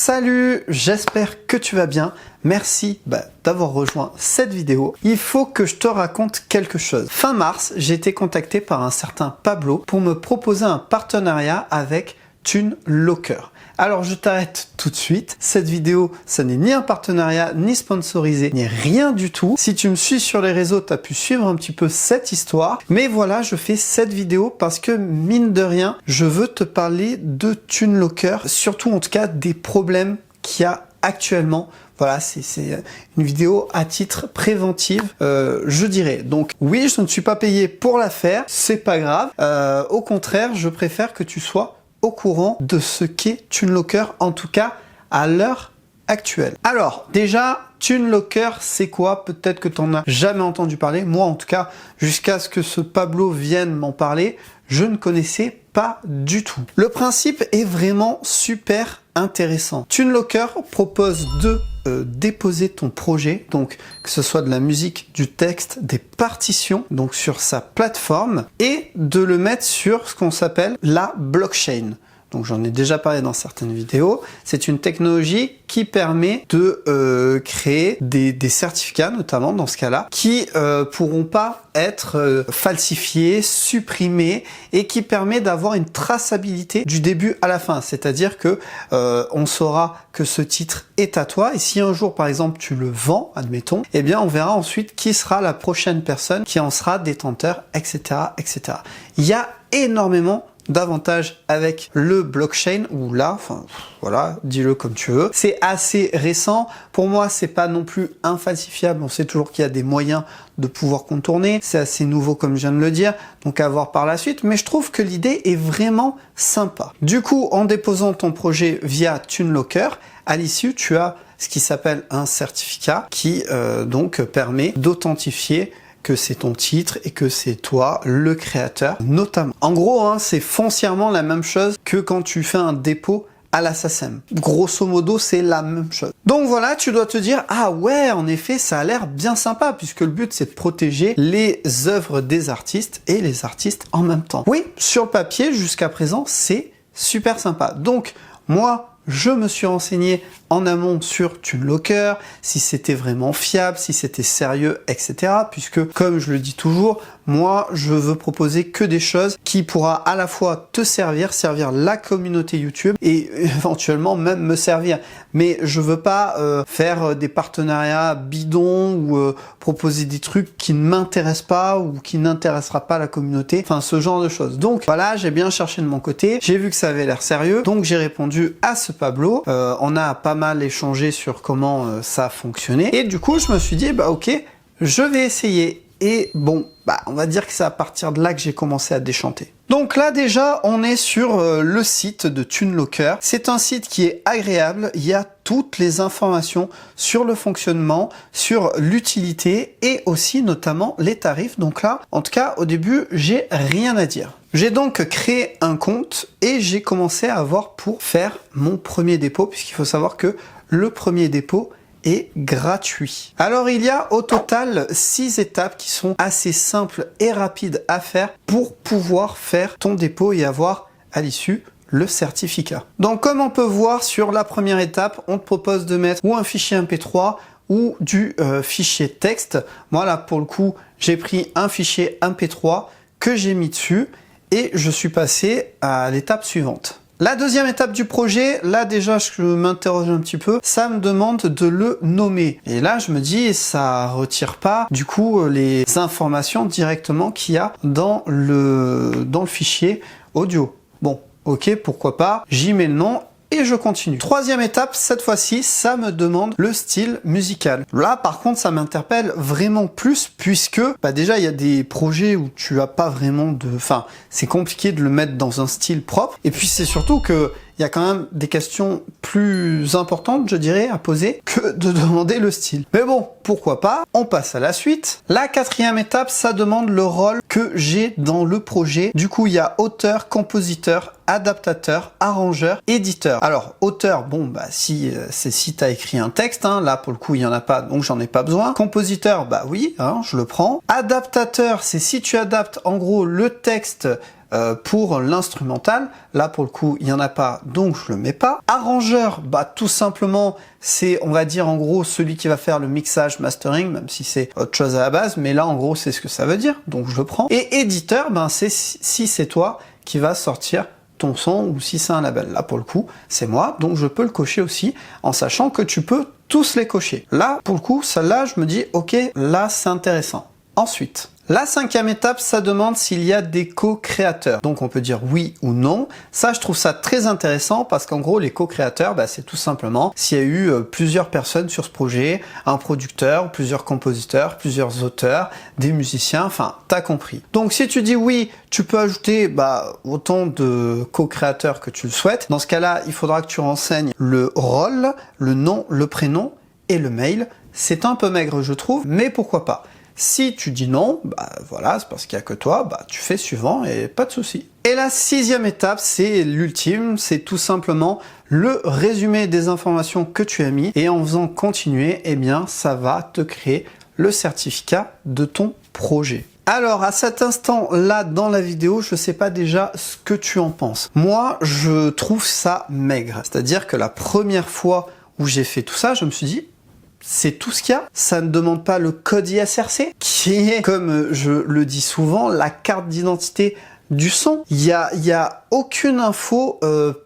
Salut, j'espère que tu vas bien. Merci d'avoir rejoint cette vidéo. Il faut que je te raconte quelque chose. Fin mars, j'ai été contacté par un certain Pablo pour me proposer un partenariat avec TuneLocker. Alors je t'arrête tout de suite. Cette vidéo, ça n'est ni un partenariat, ni sponsorisé, ni rien du tout. Si tu me suis sur les réseaux, tu as pu suivre un petit peu cette histoire. Mais voilà, je fais cette vidéo parce que mine de rien, je veux te parler de TuneLocker, surtout en tout cas des problèmes qu'il y a actuellement. Voilà, c'est une vidéo à titre préventif, je dirais. Donc oui, je ne suis pas payé pour la faire, c'est pas grave. Au contraire, je préfère que tu sois au courant de ce qu'est TuneLocker, en tout cas à l'heure actuelle. Alors déjà, TuneLocker, c'est quoi? Peut-être que tu n'en as jamais entendu parler. Moi, en tout cas, jusqu'à ce que ce Pablo vienne m'en parler, je ne connaissais pas du tout. Le principe est vraiment super intéressant. TuneLocker propose de déposer ton projet, donc que ce soit de la musique, du texte, des partitions, donc sur sa plateforme, et de le mettre sur ce qu'on s'appelle la blockchain. Donc j'en ai déjà parlé dans certaines vidéos. C'est une technologie qui permet de créer des certificats, notamment dans ce cas-là, qui pourront pas être falsifiés, supprimés, et qui permet d'avoir une traçabilité du début à la fin. C'est-à-dire que on saura que ce titre est à toi, et si un jour par exemple tu le vends, admettons, eh bien on verra ensuite qui sera la prochaine personne qui en sera détenteur, etc., etc. Il y a énormément d'avantages avec le blockchain, ou là, enfin voilà, dis-le comme tu veux. C'est assez récent. Pour moi, c'est pas non plus infalsifiable. On sait toujours qu'il y a des moyens de pouvoir contourner. C'est assez nouveau, comme je viens de le dire, donc à voir par la suite. Mais je trouve que l'idée est vraiment sympa. Du coup, en déposant ton projet via TuneLocker, à l'issue, tu as ce qui s'appelle un certificat qui donc permet d'authentifier que c'est ton titre et que c'est toi le créateur notamment. En gros, hein, c'est foncièrement la même chose que quand tu fais un dépôt à la SACEM. Grosso modo, c'est la même chose. Donc voilà, tu dois te dire, ah ouais, en effet, ça a l'air bien sympa, puisque le but, c'est de protéger les œuvres des artistes et les artistes en même temps. Oui, sur le papier, jusqu'à présent, c'est super sympa. Donc, moi, je me suis renseigné en amont sur TuneLocker, si c'était vraiment fiable, si c'était sérieux, etc. Puisque, comme je le dis toujours, moi, je veux proposer que des choses qui pourra à la fois te servir la communauté YouTube et éventuellement même me servir. Mais je veux pas faire des partenariats bidons ou proposer des trucs qui ne m'intéressent pas ou qui n'intéressera pas la communauté. Enfin, ce genre de choses. Donc voilà, j'ai bien cherché de mon côté. J'ai vu que ça avait l'air sérieux. Donc j'ai répondu à ce Pablo. On a pas mal échangé sur comment ça fonctionnait. Et du coup, je me suis dit, bah ok, je vais essayer. Et bon, on va dire que c'est à partir de là que j'ai commencé à déchanter. Donc là déjà, on est sur le site de TuneLocker. C'est un site qui est agréable. Il y a toutes les informations sur le fonctionnement, sur l'utilité et aussi notamment les tarifs. Donc là, en tout cas, au début, j'ai rien à dire. J'ai donc créé un compte et j'ai commencé à avoir pour faire mon premier dépôt, puisqu'il faut savoir que le premier dépôt est gratuit. Alors il y a au total 6 étapes qui sont assez simples et rapides à faire pour pouvoir faire ton dépôt et avoir à l'issue le certificat. Donc comme on peut voir sur la première étape, on te propose de mettre ou un fichier MP3 ou du fichier texte. Moi là pour le coup, j'ai pris un fichier MP3 que j'ai mis dessus et je suis passé à l'étape suivante. La deuxième étape du projet, là déjà je m'interroge un petit peu, ça me demande de le nommer. Et là je me dis, ça retire pas du coup les informations directement qu'il y a dans le fichier audio. Bon, ok, pourquoi pas, j'y mets le nom et je continue. Troisième étape, cette fois-ci, ça me demande le style musical. Là, par contre, ça m'interpelle vraiment plus puisque, déjà, il y a des projets où tu as pas vraiment de... Enfin, c'est compliqué de le mettre dans un style propre. Et puis, c'est surtout que il y a quand même des questions plus importantes, je dirais, à poser que de demander le style. Mais bon, pourquoi pas, on passe à la suite. La quatrième étape, ça demande le rôle que j'ai dans le projet. Du coup, il y a auteur, compositeur, adaptateur, arrangeur, éditeur. Alors, auteur, si tu as écrit un texte, là, pour le coup, il n'y en a pas, donc j'en ai pas besoin. Compositeur, oui, je le prends. Adaptateur, c'est si tu adaptes, en gros, le texte pour l'instrumental, là pour le coup il n'y en a pas, donc je le mets pas. Arrangeur, bah tout simplement c'est, on va dire en gros, celui qui va faire le mixage, mastering, même si c'est autre chose à la base, mais là en gros c'est ce que ça veut dire, donc je le prends. Et éditeur, ben c'est si c'est toi qui va sortir ton son ou si c'est un label. Là pour le coup c'est moi, donc je peux le cocher aussi, en sachant que tu peux tous les cocher. Là pour le coup, celle-là je me dis ok, là c'est intéressant. Ensuite, la 5e étape, ça demande s'il y a des co-créateurs. Donc on peut dire oui ou non. Ça, je trouve ça très intéressant parce qu'en gros, les co-créateurs, bah, c'est tout simplement s'il y a eu plusieurs personnes sur ce projet, un producteur, plusieurs compositeurs, plusieurs auteurs, des musiciens, enfin, t'as compris. Donc si tu dis oui, tu peux ajouter autant de co-créateurs que tu le souhaites. Dans ce cas-là, il faudra que tu renseignes le rôle, le nom, le prénom et le mail. C'est un peu maigre, je trouve, mais pourquoi pas. Si tu dis non, bah voilà, c'est parce qu'il n'y a que toi, bah tu fais suivant et pas de souci. Et la 6e étape, c'est l'ultime, c'est tout simplement le résumé des informations que tu as mis et en faisant continuer, eh bien ça va te créer le certificat de ton projet. Alors à cet instant-là dans la vidéo, je sais pas déjà ce que tu en penses. Moi, je trouve ça maigre. C'est-à-dire que la première fois où j'ai fait tout ça, je me suis dit c'est tout ce qu'il y a. Ça ne demande pas le code ISRC, qui est, comme je le dis souvent, la carte d'identité du son. Il y a aucune info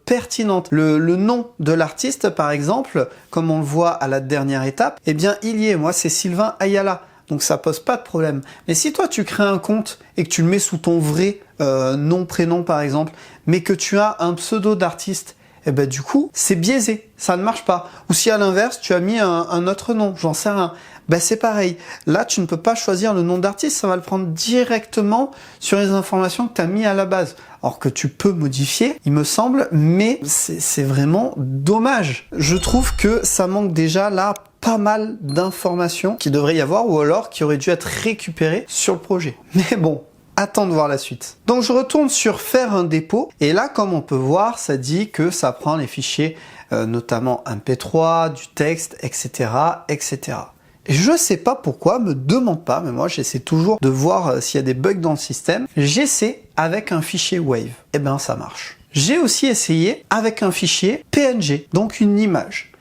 pertinente. Le nom de l'artiste, par exemple, comme on le voit à la dernière étape, eh bien, il y est. Moi, c'est Sylvain Ayala. Donc, ça pose pas de problème. Mais si toi, tu crées un compte et que tu le mets sous ton vrai nom, prénom, par exemple, mais que tu as un pseudo d'artiste, et ben du coup, c'est biaisé, ça ne marche pas. Ou si à l'inverse, tu as mis un autre nom, j'en sais rien, ben c'est pareil. Là, tu ne peux pas choisir le nom d'artiste, ça va le prendre directement sur les informations que tu as mis à la base. Alors que tu peux modifier, il me semble, mais c'est vraiment dommage. Je trouve que ça manque déjà là pas mal d'informations qui devraient y avoir ou alors qui auraient dû être récupérées sur le projet. Mais bon, attends de voir la suite. Donc je retourne sur faire un dépôt et là comme on peut voir ça dit que ça prend les fichiers notamment MP3, du texte, etc. etc. Et je sais pas pourquoi, me demande pas, mais moi j'essaie toujours de voir s'il y a des bugs dans le système. J'essaie avec un fichier Wave, et ben ça marche. J'ai aussi essayé avec un fichier PNG, donc une image.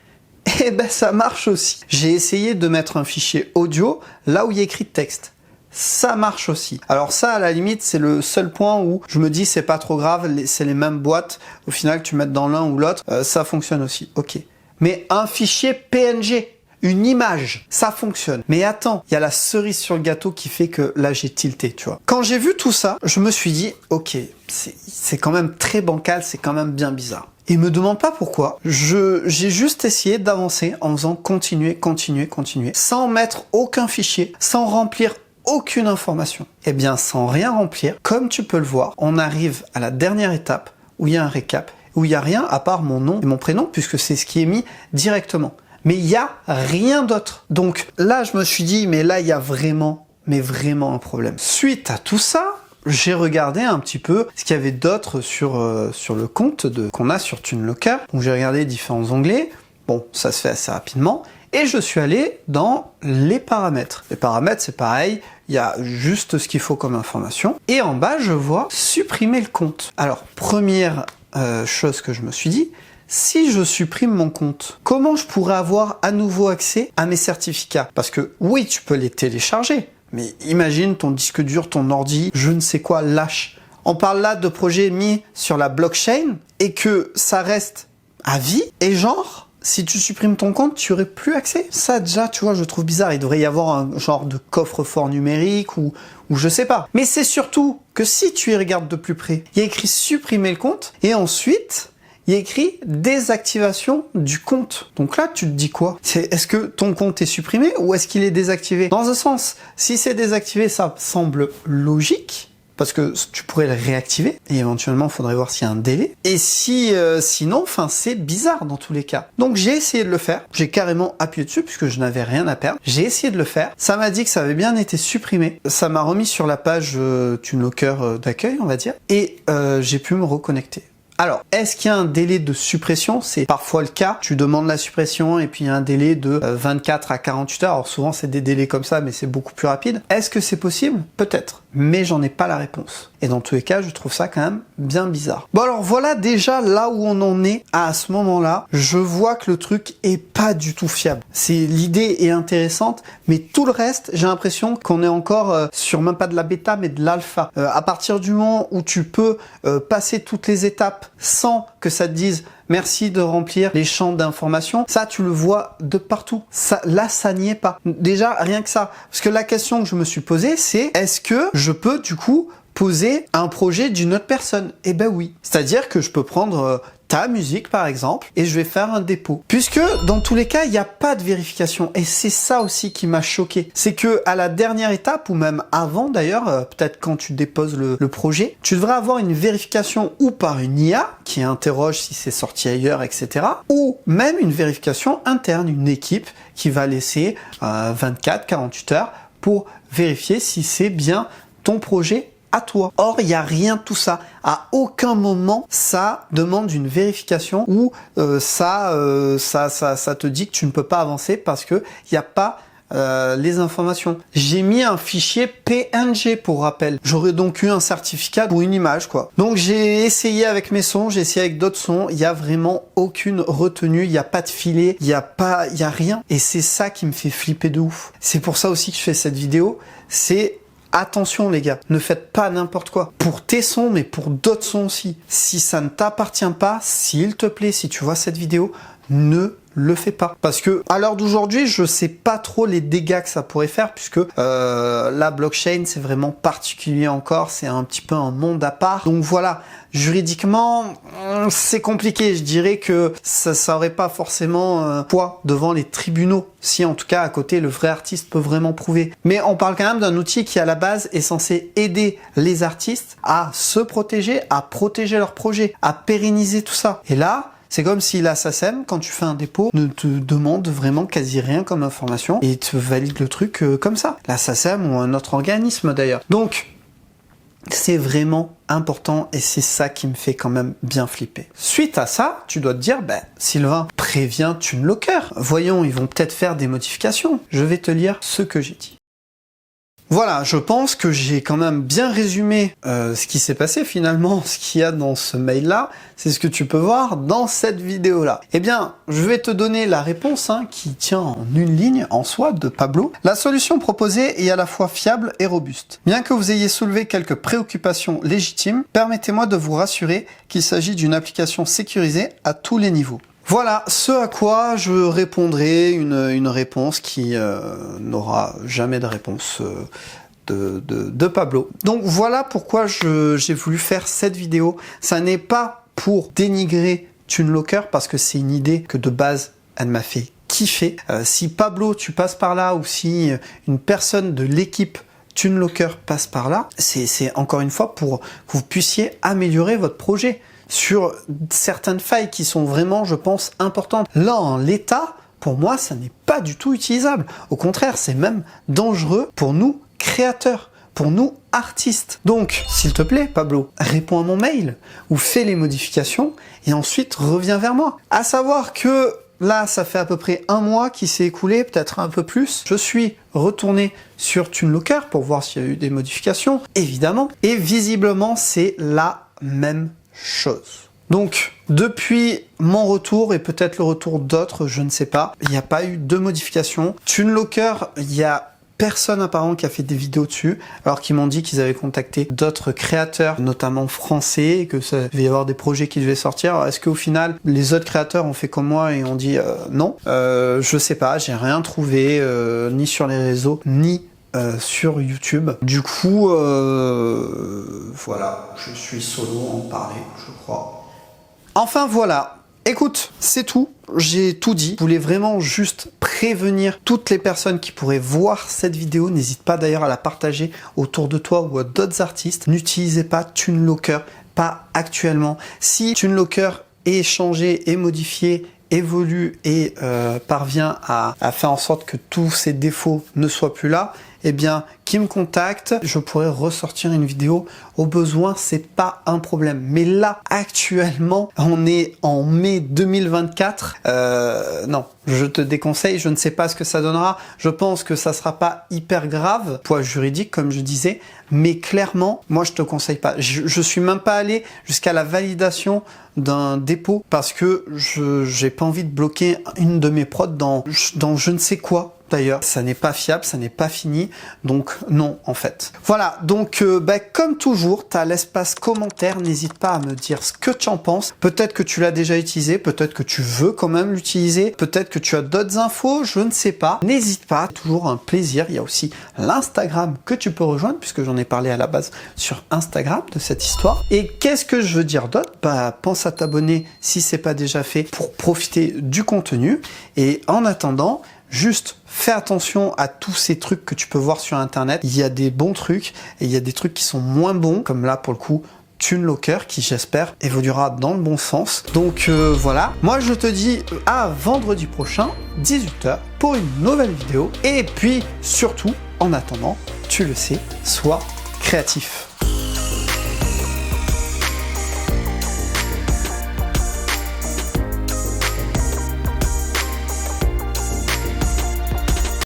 Et ben ça marche aussi. J'ai essayé de mettre un fichier audio là où il y a écrit texte. Ça marche aussi. Alors ça, à la limite, c'est le seul point où je me dis c'est pas trop grave, c'est les mêmes boîtes. Au final, tu mets dans l'un ou l'autre, ça fonctionne aussi. Ok. Mais un fichier PNG, une image, ça fonctionne. Mais attends, il y a la cerise sur le gâteau qui fait que là, j'ai tilté, tu vois. Quand j'ai vu tout ça, je me suis dit, ok, c'est quand même très bancal, c'est quand même bien bizarre. Et me demande pas pourquoi. J'ai juste essayé d'avancer en faisant continuer, sans mettre aucun fichier, sans remplir aucune information. Eh bien, sans rien remplir, comme tu peux le voir, on arrive à la dernière étape où il y a un récap, où il n'y a rien à part mon nom et mon prénom, puisque c'est ce qui est mis directement. Mais il n'y a rien d'autre. Donc là, je me suis dit, mais là, il y a vraiment un problème. Suite à tout ça, j'ai regardé un petit peu ce qu'il y avait d'autre sur le compte qu'on a sur TuneLocker. Donc j'ai regardé différents onglets. Bon, ça se fait assez rapidement. Et je suis allé dans les paramètres. Les paramètres, c'est pareil, il y a juste ce qu'il faut comme information. Et en bas, je vois supprimer le compte. Alors, première chose que je me suis dit, si je supprime mon compte, comment je pourrais avoir à nouveau accès à mes certificats? Parce que oui, tu peux les télécharger, mais imagine ton disque dur, ton ordi, je ne sais quoi, lâche. On parle là de projets mis sur la blockchain et que ça reste à vie et genre... Si tu supprimes ton compte, tu aurais plus accès. Ça déjà, tu vois, je trouve bizarre. Il devrait y avoir un genre de coffre-fort numérique ou je sais pas. Mais c'est surtout que si tu y regardes de plus près, il y a écrit supprimer le compte et ensuite il y a écrit désactivation du compte. Donc là, tu te dis quoi? Est-ce que ton compte est supprimé ou est-ce qu'il est désactivé? Dans un sens, si c'est désactivé, ça semble logique. Parce que tu pourrais le réactiver et éventuellement il faudrait voir s'il y a un délai. Et si sinon, c'est bizarre dans tous les cas. Donc j'ai essayé de le faire. J'ai carrément appuyé dessus puisque je n'avais rien à perdre. J'ai essayé de le faire. Ça m'a dit que ça avait bien été supprimé. Ça m'a remis sur la page TuneLocker d'accueil, on va dire. Et j'ai pu me reconnecter. Alors, est-ce qu'il y a un délai de suppression? C'est parfois le cas. Tu demandes la suppression et puis il y a un délai de 24 à 48 heures. Alors souvent c'est des délais comme ça, mais c'est beaucoup plus rapide. Est-ce que c'est possible? Peut-être. mais j'en ai pas la réponse. Et dans tous les cas, je trouve ça quand même bien bizarre. Bon alors voilà déjà là où on en est à ce moment-là. Je vois que le truc est pas du tout fiable. L'idée est intéressante, mais tout le reste, j'ai l'impression qu'on est encore sur même pas de la bêta, mais de l'alpha. À partir du moment où tu peux passer toutes les étapes sans que ça te dise merci de remplir les champs d'information, ça tu le vois de partout. Là, ça n'y est pas. Déjà, rien que ça. Parce que la question que je me suis posée, c'est est-ce que je peux du coup poser un projet d'une autre personne? Eh ben oui. C'est-à-dire que je peux prendre ta musique par exemple et je vais faire un dépôt. Puisque dans tous les cas, il n'y a pas de vérification. Et c'est ça aussi qui m'a choqué. C'est que à la dernière étape, ou même avant d'ailleurs, peut-être quand tu déposes le projet, tu devrais avoir une vérification ou par une IA qui interroge si c'est sorti ailleurs, etc. Ou même une vérification interne, une équipe qui va laisser 24-48 heures pour vérifier si c'est bien ton projet à toi. Or, il n'y a rien de tout ça. À aucun moment, ça demande une vérification ou ça te dit que tu ne peux pas avancer parce que il n'y a pas les informations. J'ai mis un fichier PNG pour rappel. J'aurais donc eu un certificat ou une image, quoi. Donc j'ai essayé avec mes sons, j'ai essayé avec d'autres sons. Il y a vraiment aucune retenue. Il n'y a pas de filet. Il y a rien. Et c'est ça qui me fait flipper de ouf. C'est pour ça aussi que je fais cette vidéo. C'est attention les gars, ne faites pas n'importe quoi. Pour tes sons, mais pour d'autres sons aussi. Si ça ne t'appartient pas, s'il te plaît, si tu vois cette vidéo, ne le fais pas. Parce que à l'heure d'aujourd'hui, je sais pas trop les dégâts que ça pourrait faire, puisque la blockchain, c'est vraiment particulier encore, c'est un petit peu un monde à part. Donc voilà, juridiquement, c'est compliqué. Je dirais que ça aurait pas forcément poids devant les tribunaux. Si en tout cas à côté le vrai artiste peut vraiment prouver. Mais on parle quand même d'un outil qui à la base est censé aider les artistes à se protéger, à protéger leur projet, à pérenniser tout ça. Et là, c'est comme si la SACEM, quand tu fais un dépôt, ne te demande vraiment quasi rien comme information et te valide le truc comme ça. La SACEM ou un autre organisme d'ailleurs. Donc, c'est vraiment important et c'est ça qui me fait quand même bien flipper. Suite à ça, tu dois te dire, Sylvain, préviens TuneLocker. Voyons, ils vont peut-être faire des modifications. Je vais te lire ce que j'ai dit. Voilà, je pense que j'ai quand même bien résumé ce qui s'est passé finalement, ce qu'il y a dans ce mail-là. C'est ce que tu peux voir dans cette vidéo-là. Eh bien, je vais te donner la réponse qui tient en une ligne en soi de Pablo. La solution proposée est à la fois fiable et robuste. Bien que vous ayez soulevé quelques préoccupations légitimes, permettez-moi de vous rassurer qu'il s'agit d'une application sécurisée à tous les niveaux. Voilà ce à quoi je répondrai, une réponse qui n'aura jamais de réponse de Pablo. Donc voilà pourquoi j'ai voulu faire cette vidéo. Ça n'est pas pour dénigrer TuneLocker parce que c'est une idée que de base elle m'a fait kiffer. Si Pablo tu passes par là ou si une personne de l'équipe TuneLocker passe par là, c'est encore une fois pour que vous puissiez améliorer votre projet sur certaines failles qui sont vraiment, je pense, importantes. Là, en l'état, pour moi, ça n'est pas du tout utilisable. Au contraire, c'est même dangereux pour nous créateurs, pour nous artistes. Donc, s'il te plaît, Pablo, réponds à mon mail ou fais les modifications et ensuite reviens vers moi. À savoir que là, ça fait à peu près un mois qui s'est écoulé, peut-être un peu plus. Je suis retourné sur TuneLocker pour voir s'il y a eu des modifications, évidemment. Et visiblement, c'est la même chose. Donc, depuis mon retour et peut-être le retour d'autres, je ne sais pas, il n'y a pas eu de modification. TuneLocker, il y a personne apparemment qui a fait des vidéos dessus, alors qu'ils m'ont dit qu'ils avaient contacté d'autres créateurs, notamment français, et que ça devait y avoir des projets qui devaient sortir. Alors, est-ce qu'au final, les autres créateurs ont fait comme moi et ont dit non? Je sais pas, j'ai rien trouvé, ni sur les réseaux, ni sur YouTube. Du coup, voilà, je suis solo à en parler, je crois. Enfin voilà, écoute, c'est tout. J'ai tout dit. Je voulais vraiment juste prévenir toutes les personnes qui pourraient voir cette vidéo. N'hésite pas d'ailleurs à la partager autour de toi ou à d'autres artistes. N'utilisez pas TuneLocker, pas actuellement. Si TuneLocker est changé, est modifié, évolue et parvient à faire en sorte que tous ces défauts ne soient plus là, eh bien, qui me contactent. Je pourrais ressortir une vidéo au besoin, c'est pas un problème. Mais là, actuellement, on est en mai 2024. Non, je te déconseille, je ne sais pas ce que ça donnera. Je pense que ça sera pas hyper grave, poids juridique, comme je disais, mais clairement, moi, je te conseille pas. Je suis même pas allé jusqu'à la validation d'un dépôt parce que j'ai pas envie de bloquer une de mes prods dans je ne sais quoi. D'ailleurs, ça n'est pas fiable, ça n'est pas fini, donc non en fait. Voilà, donc comme toujours, tu as l'espace commentaire, n'hésite pas à me dire ce que tu en penses. Peut-être que tu l'as déjà utilisé, peut-être que tu veux quand même l'utiliser, peut-être que tu as d'autres infos, je ne sais pas. N'hésite pas, toujours un plaisir. Il y a aussi l'Instagram que tu peux rejoindre, puisque j'en ai parlé à la base sur Instagram de cette histoire. Et qu'est-ce que je veux dire d'autre? Pense à t'abonner si c'est pas déjà fait pour profiter du contenu. Et en attendant, juste fais attention à tous ces trucs que tu peux voir sur internet. Il y a des bons trucs et il y a des trucs qui sont moins bons, comme là pour le coup TuneLocker, qui j'espère évoluera dans le bon sens. Donc voilà, moi je te dis à vendredi prochain 18h pour une nouvelle vidéo. Et puis surtout, en attendant, tu le sais, sois créatif.